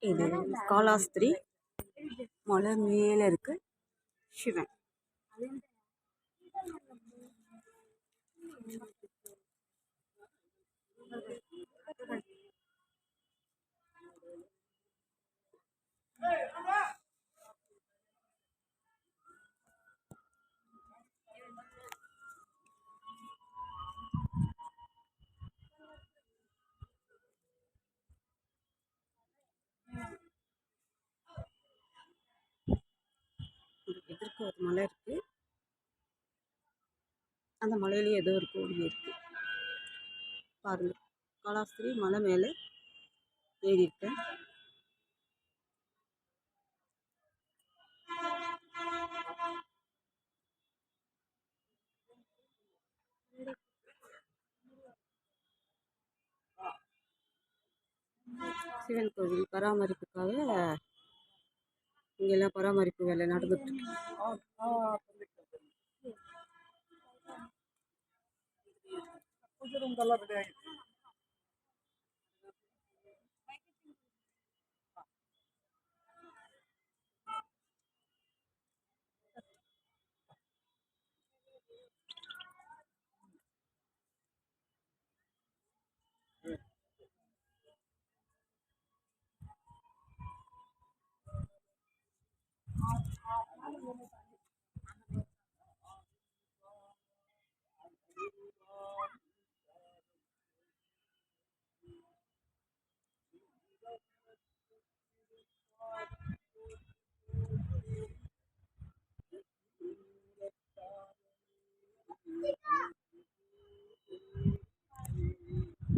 இது காலாஸ்திரி மலை மேலே இருக்கு சிவன். எதிர்க்க ஒரு மலை இருக்கு, அந்த மலையிலேயே ஏதோ ஒரு கோவில் இருக்கு பாருங்க. காலாஸ்திரி மலை மேலே ஏறி இருக்கேன். சிவன் கோவில் பராமரிப்புக்காக இங்கெல்லாம் பராமரிப்பு வேலை நடந்துட்டு இருக்கு.